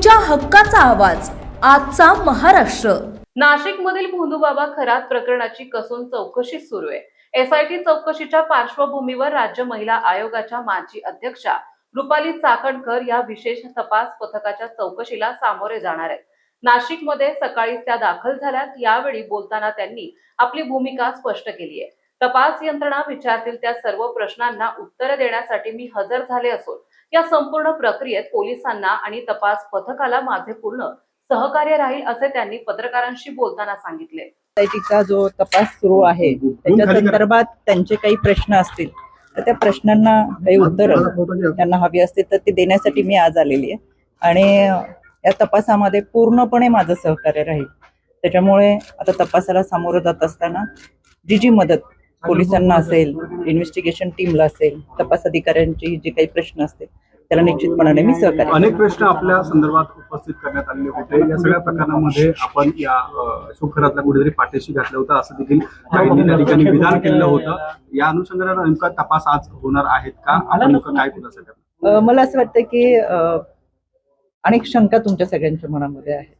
तुमच्या हक्काचा आवाज आजचा महाराष्ट्र। नाशिकमधील भोंदूबाबा खरात प्रकरणाची कसून चौकशी सुरू आहे। एसआयटी चौकशीच्या पार्श्वभूमीवर राज्य महिला आयोगाच्या माजी अध्यक्षा रुपाली चाकणकर या विशेष तपास पथकाच्या चौकशीला सामोरे जाणार आहेत। नाशिकमध्ये सकाळीच त्या दाखल झाल्यात। यावेळी बोलताना त्यांनी आपली भूमिका स्पष्ट केली आहे। तपास यंत्रणा विचारतील त्या सर्व प्रश्नांना उत्तर देण्यासाठी मी हजर झाले असून या संपूर्ण प्रक्रियेत पोलिसांना आणि तपास पथकाला माझे पूर्ण सहकार्य राहील असे त्यांनी पत्रकारांशी बोलताना सांगितले। एसआयटीचा जो तपास सुरू आहे त्याच्या संदर्भात त्यांचे काही प्रश्न असतील तर त्या प्रश्नांना काही उत्तर त्यांना हवी असतील तर ते देण्यासाठी मी आज आलेली आहे आणि या तपासामध्ये पूर्णपणे माझं सहकार्य राहील। त्याच्यामुळे आता तपासाला सामोरं जात असताना जी मदत पोलिसांना असेल, इन्व्हेस्टिगेशन टीमला असेल, तपास अधिकाऱ्यांची जे काही प्रश्न असतील त्याला निश्चितपणाने मी सहकार्य। अनेक प्रश्न आपल्या संदर्भात उपस्थित करण्यात आलेले होते। या सगळ्या प्रकरणामध्ये आपण या अशोक खरातला कुठेतरी पाठीशी घातलं होतं असं देखील काही त्या ठिकाणी विधान केलं होतं। या अनुषंगाने नेमका तपास आज होणार आहेत का? आपण नेमकं काय खुलासा करणार? मला असं वाटतं की अनेक शंका तुमच्या सगळ्यांच्या मनामध्ये आहे।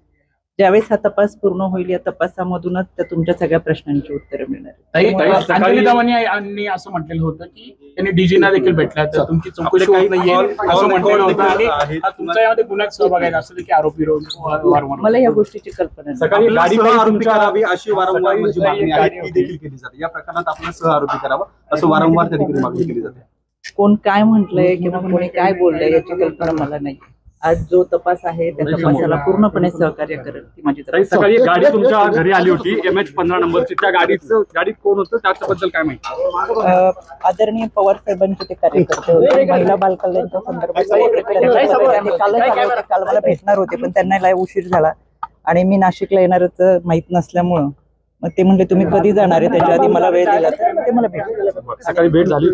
ज्यावेळेस हा तपास पूर्ण होईल या तपासामधूनच त्या तुमच्या सगळ्या प्रश्नांची उत्तरं मिळणार। अंजली दवानी यांनी असं म्हटलेलं होतं की त्यांनी डीजीना देखील भेटला तर तुमची चौकशी होत नाहीये असं म्हटलेलं होतं आणि तुमचा यामध्ये गुन्ह्यात सहभाग आहे असं देखील आरोपी वारंवार। मला या गोष्टीची कल्पना नाही। सकाळी गाडी आरोपी करावी अशी वारंवार जी मागणी आहे ती देखील केली जाते। या प्रकरणात आपण सह आरोपी करावं असं वारंवार त्या ठिकाणी मागणी केली जाते। कोण काय म्हटलंय किंवा कोणी काय बोललंय याची कल्पना मला नाही। आज जो तपास आहे त्या तपासाला पूर्णपणे सहकार्य करेल ती माझी तरफ। सकाळी गाडी तुमच्या घरी आली होती MH15 नंबरची, त्या गाडीत कोण होतं त्याच्याबद्दल काय माहिती? आदरणीय पवार साहेबांचे ते कार्यकर्ते होते। महिला बालकल्याणच्या संदर्भात काल मला भेटणार होते पण त्यांना लय उशीर झाला आणि मी नाशिकला येणारच माहित नसल्यामुळं मग ते म्हणले तुम्ही कधी जाणार आहे, त्याच्या आधी मला वेळ दिला तर ते मला भेटले। सकाळी भेट झाली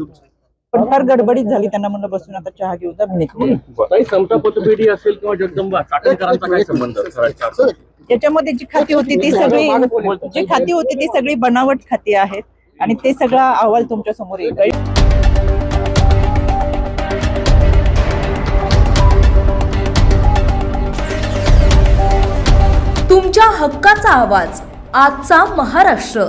पण फार गडबडीत झाली। त्यांना म्हणलं बसून आता चहा घेऊ जा, मी निघते। काही समता पतपेढी असेल किंवा जगदंबा चाकणकरांचा काय संबंध? त्याच्यामध्ये जी खाती होती ती सगळी बनावट खाती आहेत आणि ते सगळा अहवाल तुमच्या समोर येईल। तुमच्या हक्काचा आवाज आजचा महाराष्ट्र।